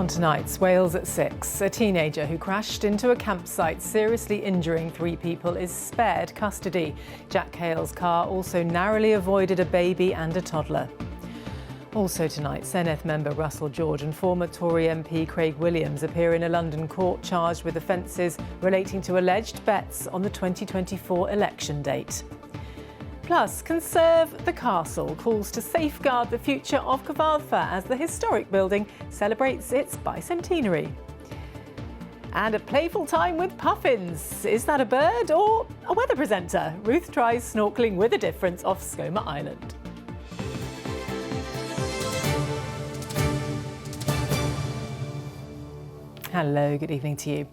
On tonight's Wales at 6, a teenager who crashed into a campsite, seriously injuring 3 people, is spared custody. Jack Hale's car also narrowly avoided a baby and a toddler. Also tonight, Senedd member Russell George and former Tory MP Craig Williams appear in a London court charged with offences relating to alleged bets on the 2024 election date. Plus, Conserve the Castle calls to safeguard the future of Cyfarthfa as the historic building celebrates its bicentenary. And a playful time with puffins. Is that a bird or a weather presenter? Ruth tries snorkelling with a difference off Skomer Island. Hello, good evening to you.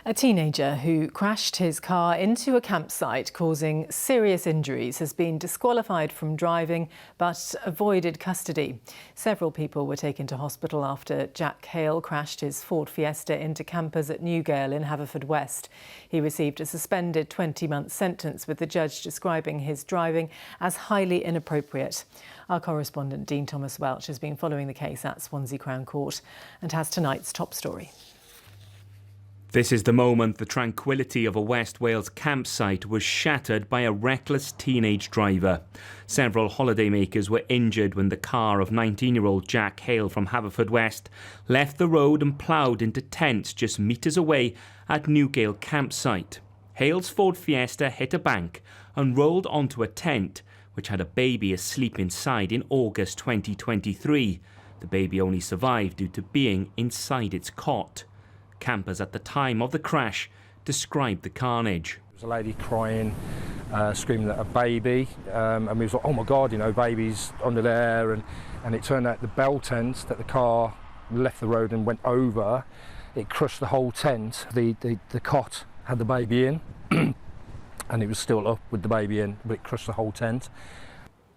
A teenager who crashed his car into a campsite causing serious injuries has been disqualified from driving but avoided custody. Several people were taken to hospital after Jack Hale crashed his Ford Fiesta into campers at Newgale in Haverfordwest. He received a suspended 20-month sentence, with the judge describing his driving as highly inappropriate. Our correspondent Dean Thomas Welch has been following the case at Swansea Crown Court and has tonight's top story. This is the moment the tranquility of a West Wales campsite was shattered by a reckless teenage driver. Several holidaymakers were injured when the car of 19-year-old Jack Hale from Haverfordwest left the road and ploughed into tents just metres away at Newgale campsite. Hale's Ford Fiesta hit a bank and rolled onto a tent which had a baby asleep inside in August 2023. The baby only survived due to being inside its cot. Campers at the time of the crash described the carnage. There was a lady crying, screaming at a baby, and we was like, oh my God, you know, baby's under there, and it turned out the bell tent that the car left the road and went over, it crushed the whole tent. The cot had the baby in, and it was still up with the baby in, but it crushed the whole tent.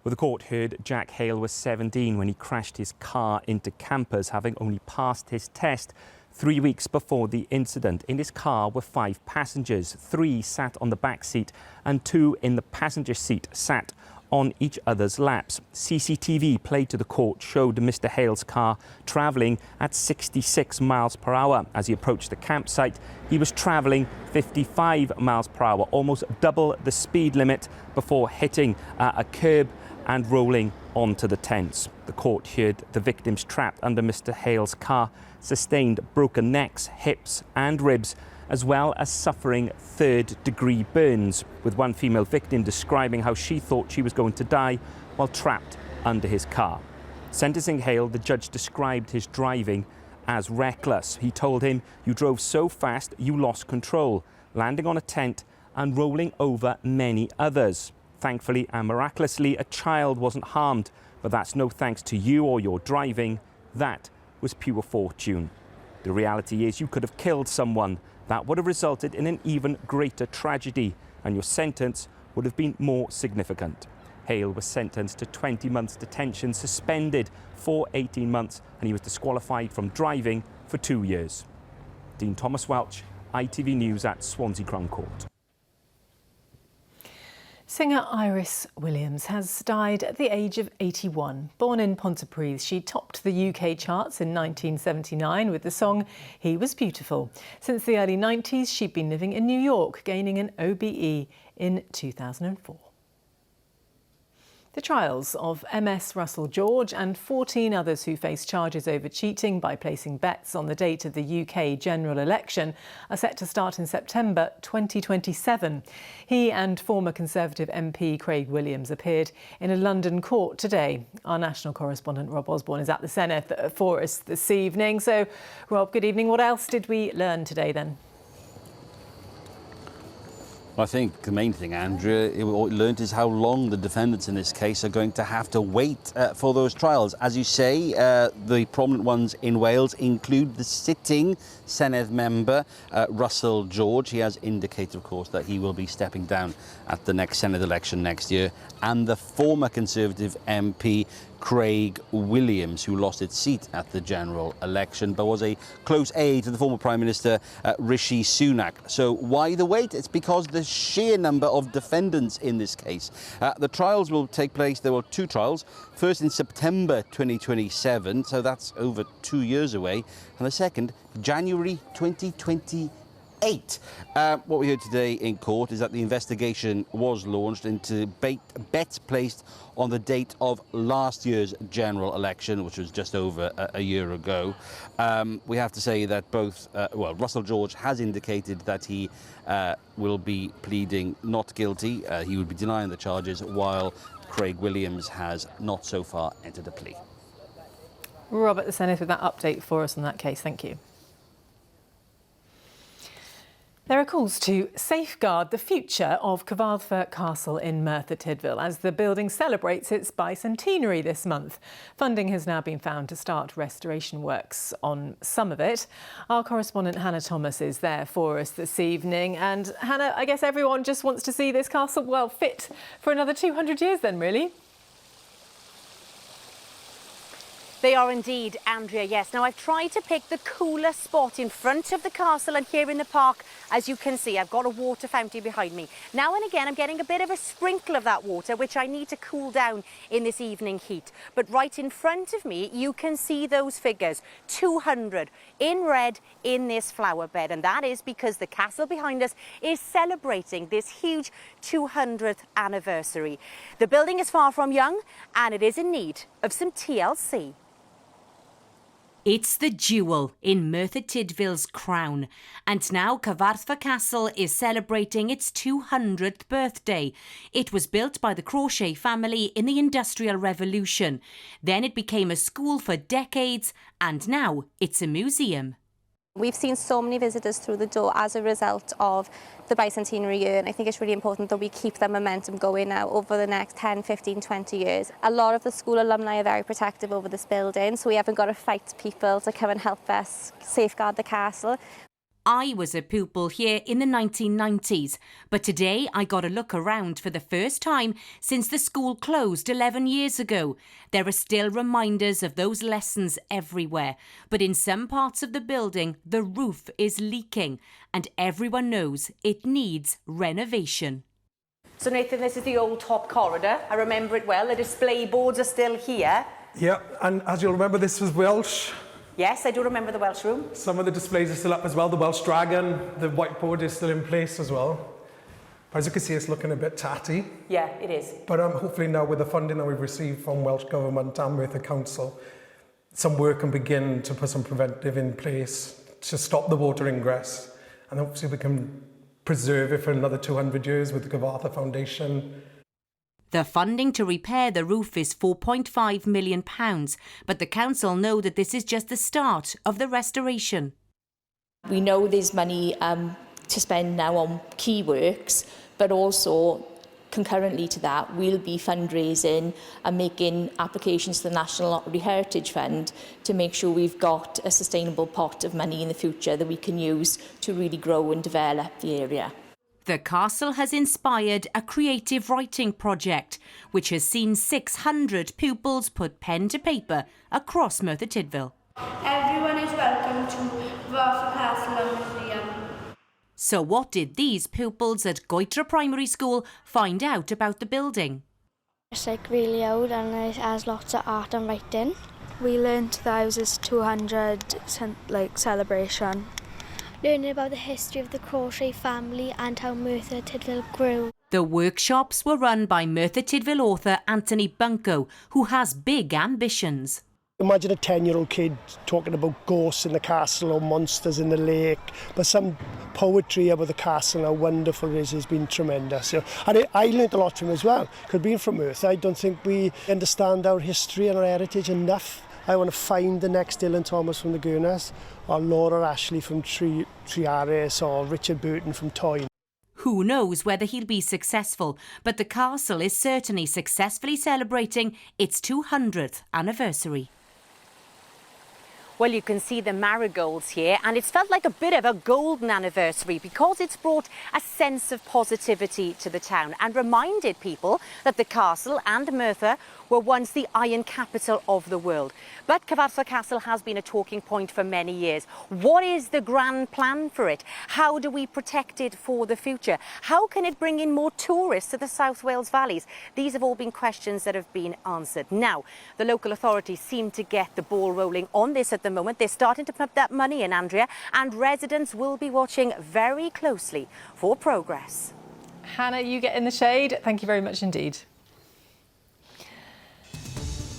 Well, the court heard Jack Hale was 17 when he crashed his car into campers, having only passed his test 3 weeks before the incident. In his car were 5 passengers. 3 sat on the back seat and 2 in the passenger seat sat on each other's laps. CCTV played to the court showed Mr. Hale's car travelling at 66 miles per hour. As he approached the campsite, he was travelling 55 miles per hour, almost double the speed limit, before hitting a curb and rolling onto the tents. The court heard the victims trapped under Mr. Hale's car sustained broken necks, hips and ribs, as well as suffering third-degree burns, with one female victim describing how she thought she was going to die while trapped under his car. Sentencing Hale, the judge described his driving as reckless. He told him, "You drove so fast you lost control, landing on a tent and rolling over many others. Thankfully and miraculously, a child wasn't harmed, but that's no thanks to you or your driving. That was pure fortune. The reality is you could have killed someone. That would have resulted in an even greater tragedy, and your sentence would have been more significant." Hale was sentenced to 20 months detention, suspended for 18 months, and he was disqualified from driving for 2 years. Dean Thomas Welch, ITV News at Swansea Crown Court. Singer Iris Williams has died at the age of 81. Born in Pontypridd, she topped the UK charts in 1979 with the song He Was Beautiful. Since the early 90s, she'd been living in New York, gaining an OBE in 2004. The trials of MS Russell George and 14 others who face charges over cheating by placing bets on the date of the UK general election are set to start in September 2027. He and former Conservative MP Craig Williams appeared in a London court today. Our national correspondent Rob Osborne is at the Senedd for us this evening. So, Rob, good evening. What else did we learn today then? I think the main thing, Andrea, what we learned is how long the defendants in this case are going to have to wait for those trials. As you say, the prominent ones in Wales include the sitting Senedd member, Russell George. He has indicated, of course, that he will be stepping down at the next Senedd election next year. And the former Conservative MP, Craig Williams, who lost its seat at the general election but was a close aide to the former Prime Minister Rishi Sunak. So why the wait? It's because the sheer number of defendants in this case. The trials will take place, there were 2 trials, first in September 2027, so that's over 2 years away, and the second, January 2028. What we heard today in court is that the investigation was launched into bets placed on the date of last year's general election, which was just over a year ago. We have to say that both, Russell George has indicated that he will be pleading not guilty. He would be denying the charges, while Craig Williams has not so far entered a plea. Robert, the Senate, with that update for us on that case. Thank you. There are calls to safeguard the future of Cyfarthfa Castle in Merthyr Tydfil as the building celebrates its bicentenary this month. Funding has now been found to start restoration works on some of it. Our correspondent Hannah Thomas is there for us this evening. And Hannah, I guess everyone just wants to see this castle, well, fit for another 200 years then, really? They are indeed, Andrea, yes. Now, I've tried to pick the cooler spot in front of the castle and here in the park. As you can see, I've got a water fountain behind me. Now and again, I'm getting a bit of a sprinkle of that water, which I need to cool down in this evening heat. But right in front of me, you can see those figures, 200 in red in this flower bed. And that is because the castle behind us is celebrating this huge 200th anniversary. The building is far from young and it is in need of some TLC. It's the jewel in Merthyr Tydfil's crown, and now Cyfarthfa Castle is celebrating its 200th birthday. It was built by the Crochet family in the Industrial Revolution. Then it became a school for decades, and now it's a museum. We've seen so many visitors through the door as a result of the bicentenary year, and I think it's really important that we keep the momentum going now over the next 10, 15, 20 years. A lot of the school alumni are very protective over this building, so we haven't got to fight people to come and help us safeguard the castle. I was a pupil here in the 1990s, but today I got a look around for the first time since the school closed 11 years ago. There are still reminders of those lessons everywhere, but in some parts of the building the roof is leaking and everyone knows it needs renovation. So Nathan, this is the old top corridor. I remember it well. The display boards are still here. Yeah, and as you'll remember, this was Welsh. Yes, I do remember the Welsh room. Some of the displays are still up as well. The Welsh dragon, the whiteboard is still in place as well. But as you can see, it's looking a bit tatty. Yeah, it is. But hopefully now with the funding that we've received from Welsh Government and Merthyr Council, some work can begin to put some preventive in place to stop the water ingress. And hopefully we can preserve it for another 200 years with the Cyfarthfa Foundation. The funding to repair the roof is £4.5 million, but the council know that this is just the start of the restoration. We know there's money to spend now on key works, but also concurrently to that we'll be fundraising and making applications to the National Lottery Heritage Fund to make sure we've got a sustainable pot of money in the future that we can use to really grow and develop the area. The castle has inspired a creative writing project, which has seen 600 pupils put pen to paper across Merthyr Tydfil. Everyone is welcome to Cyfarthfa Castle Museum. So what did these pupils at Goetre Primary School find out about the building? It's really old and it has lots of art and writing. We learned that it was this 200 celebration. Learning about the history of the Crochet family and how Merthyr Tydfil grew. The workshops were run by Merthyr Tydfil author Anthony Bunko, who has big ambitions. Imagine a 10-year-old kid talking about ghosts in the castle or monsters in the lake, but some poetry about the castle and how wonderful it is has been tremendous. So, and I learned a lot from him as well, because being from Merthyr, I don't think we understand our history and our heritage enough. I want to find the next Dylan Thomas from the Gurners, or Laura Ashley from Triaris, or Richard Burton from Toyne. Who knows whether he'll be successful, but the castle is certainly successfully celebrating its 200th anniversary. Well, you can see the marigolds here, and it's felt like a bit of a golden anniversary because it's brought a sense of positivity to the town and reminded people that the castle and Merthyr were once the iron capital of the world. But Cyfarthfa Castle has been a talking point for many years. What is the grand plan for it? How do we protect it for the future? How can it bring in more tourists to the South Wales valleys? These have all been questions that have been answered. Now, the local authorities seem to get the ball rolling on this at the moment. They're starting to pump that money in, Andrea, and residents will be watching very closely for progress. Hannah, you get in the shade. Thank you very much indeed.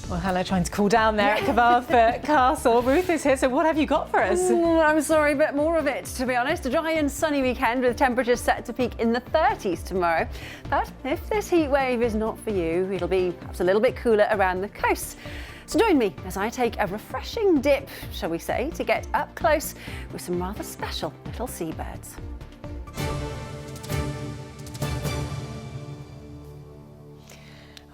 Well, Hannah trying to cool down there at Cyfarthfa Castle. Ruth is here, so what have you got for us? I'm sorry, but more of it, to be honest. A dry and sunny weekend with temperatures set to peak in the 30s tomorrow. But if this heat wave is not for you, it'll be perhaps a little bit cooler around the coast. So join me as I take a refreshing dip, shall we say, to get up close with some rather special little seabirds.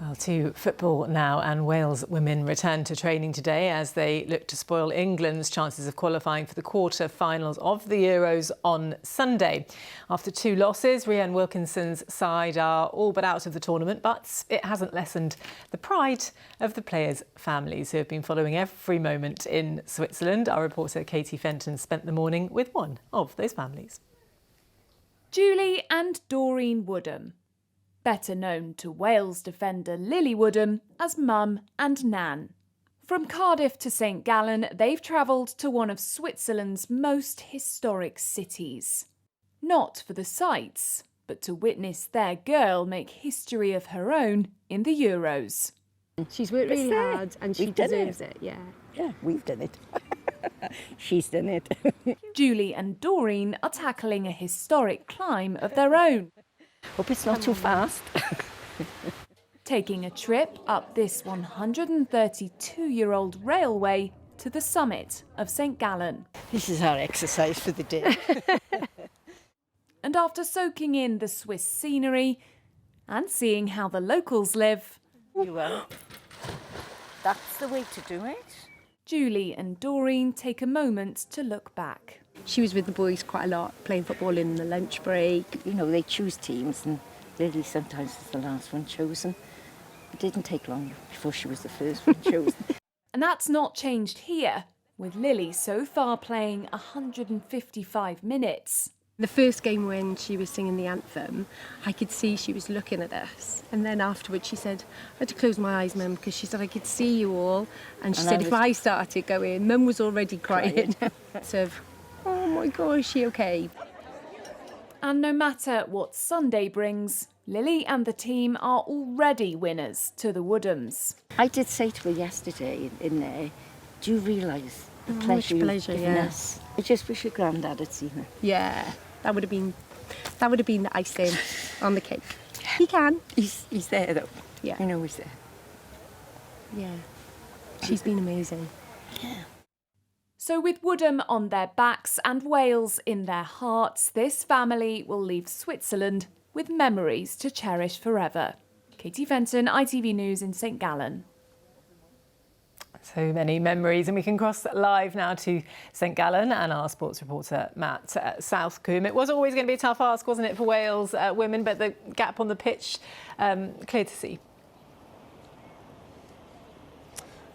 Well, to football now, and Wales women return to training today as they look to spoil England's chances of qualifying for the quarter-finals of the Euros on Sunday. After 2 losses, Rhian Wilkinson's side are all but out of the tournament, but it hasn't lessened the pride of the players' families who have been following every moment in Switzerland. Our reporter Katie Fenton spent the morning with one of those families. Julie and Doreen Woodham, better known to Wales defender Lily Woodham as Mum and Nan. From Cardiff to St Gallen, they've travelled to one of Switzerland's most historic cities. Not for the sights, but to witness their girl make history of her own in the Euros. She's worked really hard and she deserves it, yeah. Yeah, we've done it. She's done it. Julie and Doreen are tackling a historic climb of their own. Hope it's not too fast. Taking a trip up this 132-year-old railway to the summit of St Gallen. This is our exercise for the day. And after soaking in the Swiss scenery and seeing how the locals live, That's the way to do it. Julie and Doreen take a moment to look back. She was with the boys quite a lot, playing football in the lunch break. You know, they choose teams and Lily sometimes is the last one chosen. It didn't take long before she was the first one chosen. And that's not changed here, with Lily so far playing 155 minutes. The first game when she was singing the anthem, I could see she was looking at us. And then afterwards she said, I had to close my eyes, Mum, because she said I could see you all. And she said if I started going, Mum was already crying. So, oh my gosh, is she okay? And no matter what Sunday brings, Lily and the team are already winners to the Woodhams. I did say to her yesterday in there, do you realise the pleasure you've given us? I just wish your granddad had seen her. Yeah, that would have been the icing on the cake. He can. He's there though. Yeah. I know he's there. Yeah. She's been amazing. Yeah. So with Woodham on their backs and Wales in their hearts, this family will leave Switzerland with memories to cherish forever. Katie Fenton, ITV News in St Gallen. So many memories, and we can cross live now to St Gallen and our sports reporter Matt Southcombe. It was always going to be a tough ask, wasn't it, for Wales women, but the gap on the pitch, clear to see.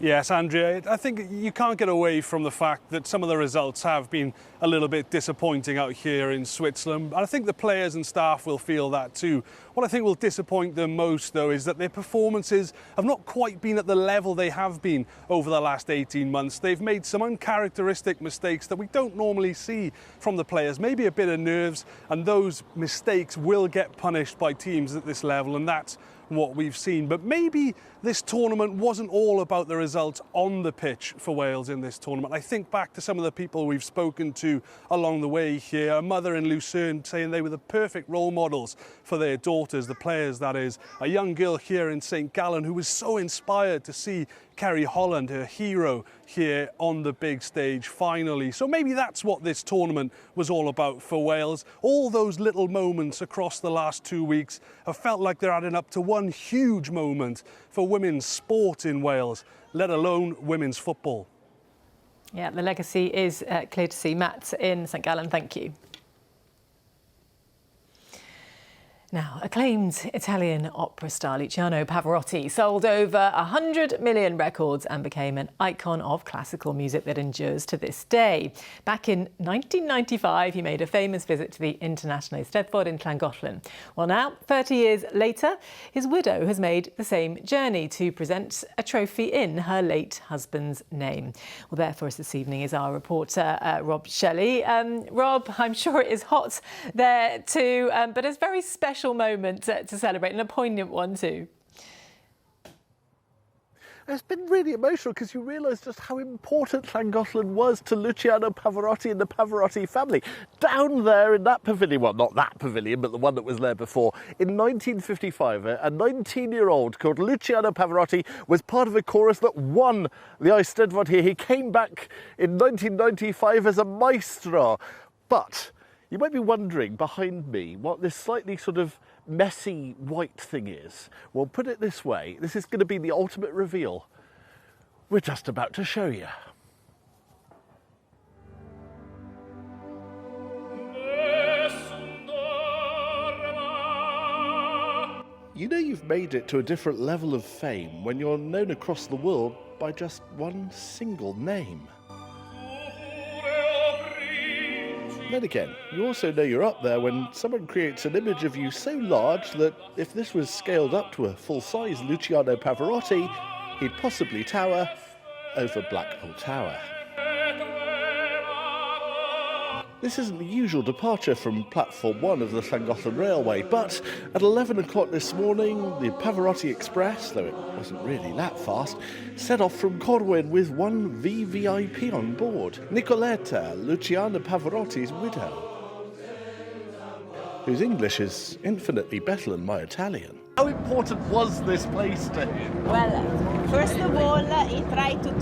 Yes, Andrea, I think you can't get away from the fact that some of the results have been a little bit disappointing out here in Switzerland. And I think the players and staff will feel that too. What I think will disappoint them most, though, is that their performances have not quite been at the level they have been over the last 18 months. They've made some uncharacteristic mistakes that we don't normally see from the players, maybe a bit of nerves, and those mistakes will get punished by teams at this level, and that's what we've seen. But maybe this tournament wasn't all about the results on the pitch for Wales in this tournament. I think back to some of the people we've spoken to along the way here. A mother in Lucerne saying they were the perfect role models for their daughters, the players that is. A young girl here in St Gallen who was so inspired to see Kerry Holland, her hero, here on the big stage finally. So maybe that's what this tournament was all about for Wales. All those little moments across the last 2 weeks have felt like they're adding up to one huge moment for women's sport in Wales, let alone women's football. Yeah, the legacy is clear to see. Matt in St Gallen, thank you. Now, acclaimed Italian opera star Luciano Pavarotti sold over 100 million records and became an icon of classical music that endures to this day. Back in 1995, he made a famous visit to the International Eisteddfod in Llangollen. Well, now, 30 years later, his widow has made the same journey to present a trophy in her late husband's name. Well, there for us this evening is our reporter, Rob Shelley. Rob, I'm sure it is hot there too, but it's very special moment to celebrate, and a poignant one too. It's been really emotional because you realise just how important Llangollen was to Luciano Pavarotti and the Pavarotti family. Down there in that pavilion, well, not that pavilion, but the one that was there before, in 1955, a 19-year-old called Luciano Pavarotti was part of a chorus that won the Eisteddfod here. He came back in 1995 as a maestro. But you might be wondering behind me what this slightly sort of messy white thing is. Well, put it this way, this is going to be the ultimate reveal. We're just about to show you. You know you've made it to a different level of fame when you're known across the world by just one single name. Then again, you also know you're up there when someone creates an image of you so large that if this was scaled up to a full-size Luciano Pavarotti, he'd possibly tower over Blackpool Tower. This isn't the usual departure from Platform 1 of the Llangollen Railway, but at 11 o'clock this morning, the Pavarotti Express, though it wasn't really that fast, set off from Corwen with one VVIP on board, Nicoletta, Luciano Pavarotti's widow, whose English is infinitely better than my Italian. How important was this place to him? Well, first of all, he tried to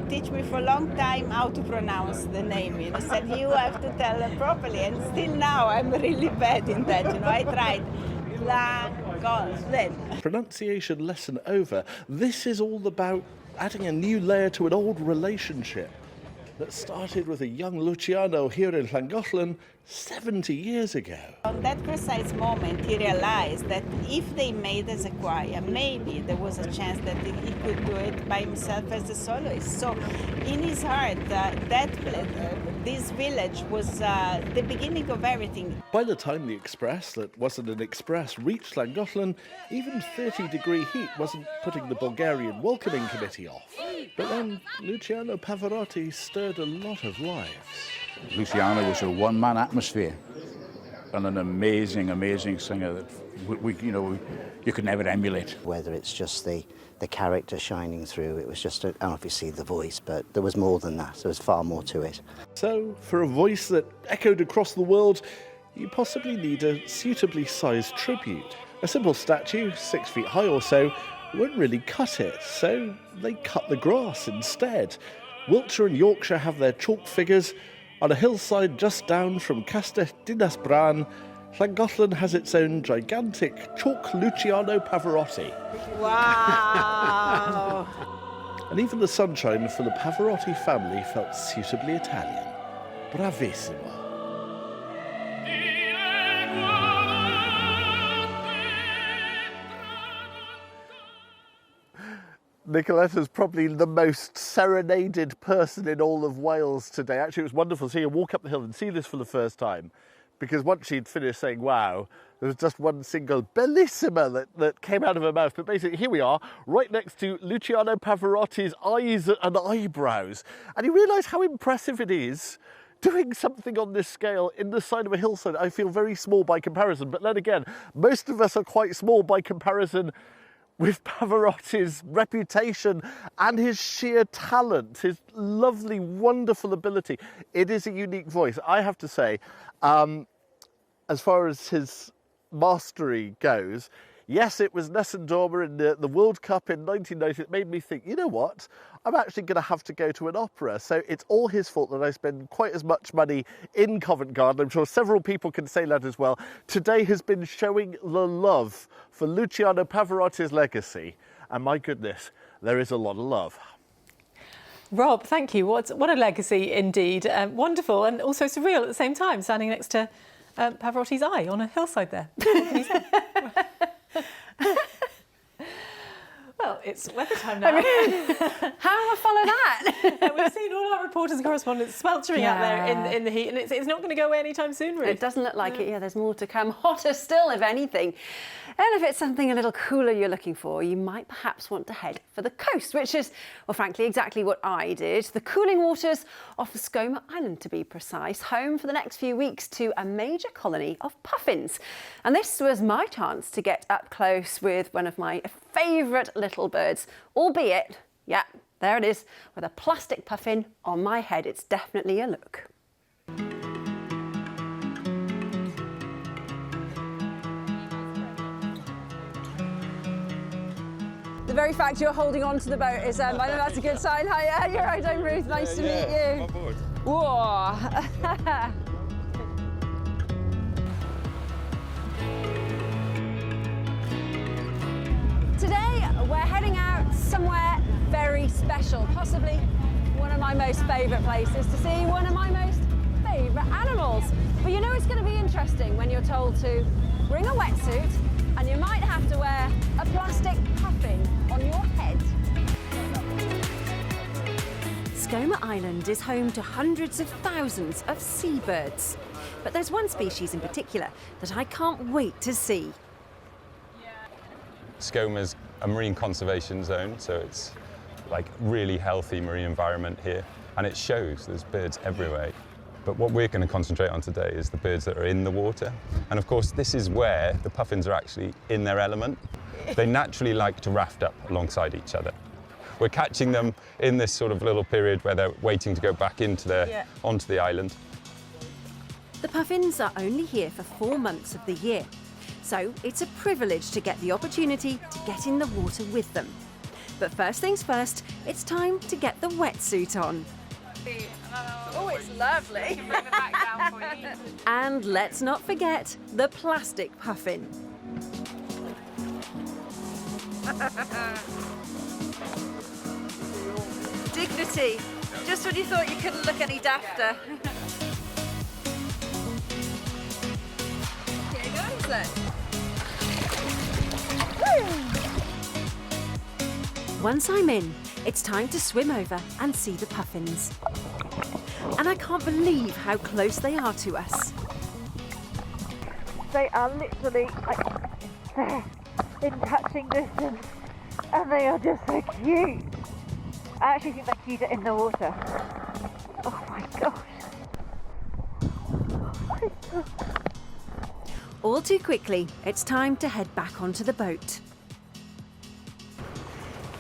teach me for a long time how to pronounce the name. You know, said you have to tell it properly, and still now I'm really bad in that. You know, I tried. Pronunciation lesson over. This is all about adding a new layer to an old relationship that started with a young Luciano here in Llangollen 70 years ago. On that precise moment, he realized that if they made as a choir, maybe there was a chance that he could do it by himself as a soloist. So in his heart, this village was the beginning of everything. By the time the express, that wasn't an express, reached Llangollen, even 30-degree heat wasn't putting the Bulgarian welcoming committee off. But then Luciano Pavarotti stirred a lot of lives. Luciano was a one-man atmosphere and an amazing, amazing singer that you could never emulate. Whether it's just the character shining through, it was just, and obviously the voice, but there was more than that. There was far more to it. So, for a voice that echoed across the world, you possibly need a suitably sized tribute. A simple statue, 6 feet high or so, won't really cut it, so they cut the grass instead. Wiltshire and Yorkshire have their chalk figures. On a hillside just down from Castell Dinas Bran, Llangollen has its own gigantic chalk Luciano Pavarotti. Wow! And even the sunshine for the Pavarotti family felt suitably Italian. Bravissimo. Nicoletta's probably the most serenaded person in all of Wales today. Actually, it was wonderful to see her walk up the hill and see this for the first time, because once she'd finished saying wow, there was just one single bellissima that came out of her mouth. But basically, here we are, right next to Luciano Pavarotti's eyes and eyebrows. And you realise how impressive it is doing something on this scale in the side of a hillside. I feel very small by comparison, but then again, most of us are quite small by comparison with Pavarotti's reputation and his sheer talent, his lovely, wonderful ability. It is a unique voice, I have to say. As far as his mastery goes, yes, it was Nessun Dorma in the World Cup in 1990 that made me think, you know what, I'm actually going to have to go to an opera. So it's all his fault that I spend quite as much money in Covent Garden. I'm sure several people can say that as well. Today has been showing the love for Luciano Pavarotti's legacy. And my goodness, there is a lot of love. Rob, thank you. What a legacy indeed. Wonderful and also surreal at the same time, standing next to Pavarotti's eye on a hillside there. Well, it's weather time now. How do I follow that? We've seen all our reporters and correspondents sweltering out there in the heat, and it's not going to go away anytime soon, Ruth. It doesn't look like it. Yeah, there's more to come. Hotter still, if anything. And if it's something a little cooler you're looking for, you might perhaps want to head for the coast, which is, well, frankly, exactly what I did. The cooling waters off Skoma Island, to be precise, home for the next few weeks to a major colony of puffins. And this was my chance to get up close with one of my favourite little birds, albeit, yeah, there it is, with a plastic puffin on my head. It's definitely a look. The very fact you're holding on to the boat is, I know that's a good sign. Hi, you're right, I'm Ruth. Nice to meet you. On board. Whoa. Today, we're heading out somewhere very special, possibly one of my most favourite places to see one of my most favourite animals. But you know it's going to be interesting when you're told to bring a wetsuit and you might have to wear a plastic puffin on your head. Skoma Island is home to hundreds of thousands of seabirds. But there's one species in particular that I can't wait to see. Skoma's a marine conservation zone, so it's like really healthy marine environment here, and it shows. There's birds everywhere. But what we're going to concentrate on today is the birds that are in the water. And of course, this is where the puffins are actually in their element. They naturally like to raft up alongside each other. We're catching them in this sort of little period where they're waiting to go back into onto the island. The puffins are only here for 4 months of the year. So it's a privilege to get the opportunity to get in the water with them. But first things first, it's time to get the wetsuit on. Oh, it's lovely. I can bring it back down for you. And let's not forget the plastic puffin. Dignity. Just when you thought you couldn't look any dafter. Here goes then. Once I'm in, it's time to swim over and see the puffins. And I can't believe how close they are to us. They are literally in touching distance, and they are just so cute. I actually think they're cuter in the water. Oh my gosh. All too quickly, it's time to head back onto the boat.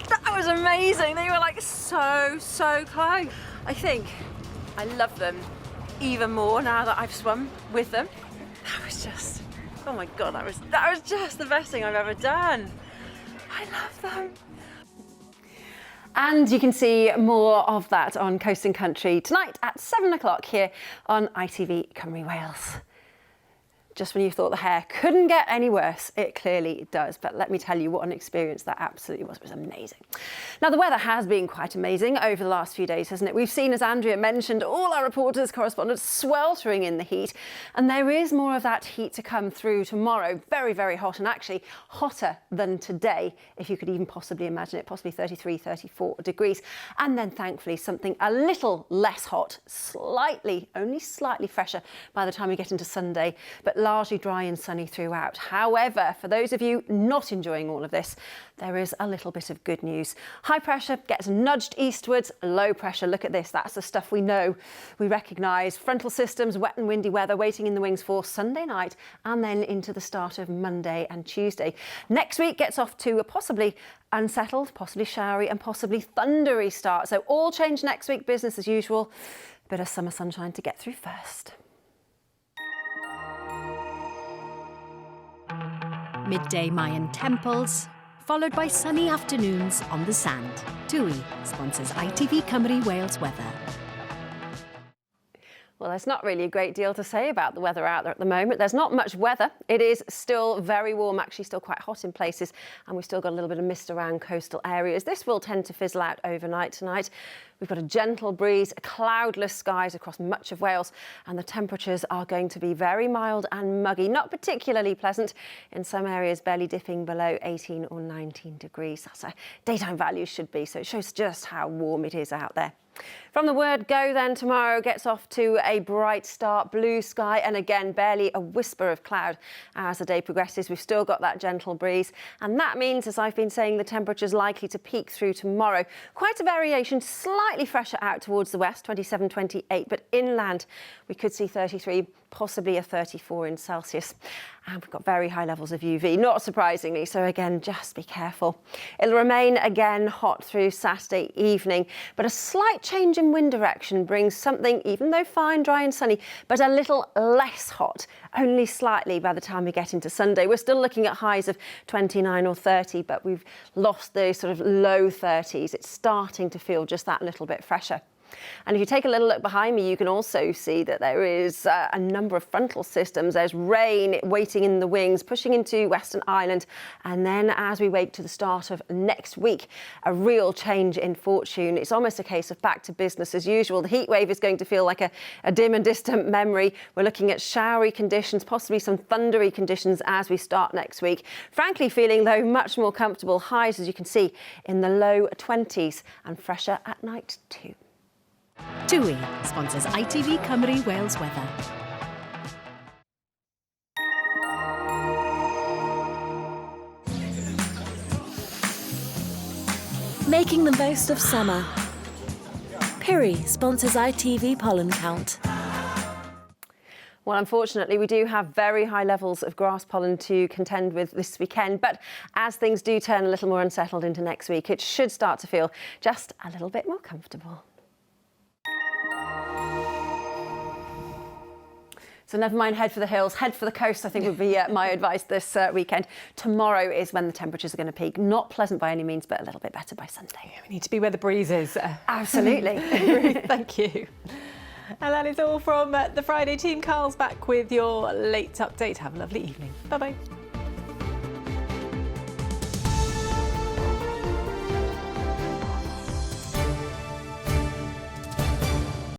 That was amazing. They were like so close. I think I love them even more now that I've swum with them. That was just, oh my God, that was just the best thing I've ever done. I love them. And you can see more of that on Coast and Country tonight at 7 o'clock here on ITV Cymru Wales. Just when you thought the hair couldn't get any worse, it clearly does. But let me tell you what an experience that absolutely was. It was amazing. Now, the weather has been quite amazing over the last few days, hasn't it? We've seen, as Andrea mentioned, all our reporters, correspondents sweltering in the heat. And there is more of that heat to come through tomorrow. Very, very hot, and actually hotter than today, if you could even possibly imagine it, possibly 33, 34 degrees. And then, thankfully, something a little less hot, only slightly fresher by the time we get into Sunday. But largely dry and sunny throughout. However, for those of you not enjoying all of this, there is a little bit of good news. High pressure gets nudged eastwards, low pressure, look at this, that's the stuff we know, we recognise. Frontal systems, wet and windy weather waiting in the wings for Sunday night and then into the start of Monday and Tuesday. Next week gets off to a possibly unsettled, possibly showery and possibly thundery start. So all change next week, business as usual. Bit of summer sunshine to get through first. Midday Mayan temples, followed by sunny afternoons on the sand. TUI sponsors ITV Cymru Wales weather. Well, there's not really a great deal to say about the weather out there at the moment. There's not much weather. It is still very warm, actually still quite hot in places, and we've still got a little bit of mist around coastal areas. This will tend to fizzle out overnight tonight. We've got a gentle breeze, cloudless skies across much of Wales, and the temperatures are going to be very mild and muggy, not particularly pleasant. In some areas, barely dipping below 18 or 19 degrees. That's how daytime values should be, so it shows just how warm it is out there. From the word go then, tomorrow gets off to a bright start, blue sky, and again barely a whisper of cloud. As the day progresses, we've still got that gentle breeze, and that means, as I've been saying, the temperature's likely to peak through tomorrow. Quite a variation, slightly fresher out towards the west, 27, 28, but inland we could see 33, possibly a 34 in Celsius. And we've got very high levels of UV, not surprisingly, so again, just be careful. It'll remain again hot through Saturday evening, but a slight change in wind direction brings something, even though fine, dry and sunny, but a little less hot, only slightly by the time we get into Sunday. We're still looking at highs of 29 or 30, but we've lost the sort of low 30s. It's starting to feel just that little bit fresher. And if you take a little look behind me, you can also see that there is a number of frontal systems. There's rain waiting in the wings, pushing into Western Ireland. And then as we wake to the start of next week, a real change in fortune. It's almost a case of back to business as usual. The heat wave is going to feel like a dim and distant memory. We're looking at showery conditions, possibly some thundery conditions as we start next week. Frankly, feeling, though, much more comfortable. Highs, as you can see, in the low 20s and fresher at night too. TUI sponsors ITV Cymru Wales weather. Making the most of summer. Piri sponsors ITV pollen count. Well, unfortunately, we do have very high levels of grass pollen to contend with this weekend. But as things do turn a little more unsettled into next week, it should start to feel just a little bit more comfortable. So never mind head for the hills, head for the coast, I think would be my advice this weekend. Tomorrow is when the temperatures are going to peak. Not pleasant by any means, but a little bit better by Sunday. Yeah, we need to be where the breeze is. Absolutely. Thank you. And that is all from the Friday team. Carl's back with your late update. Have a lovely evening. Bye-bye.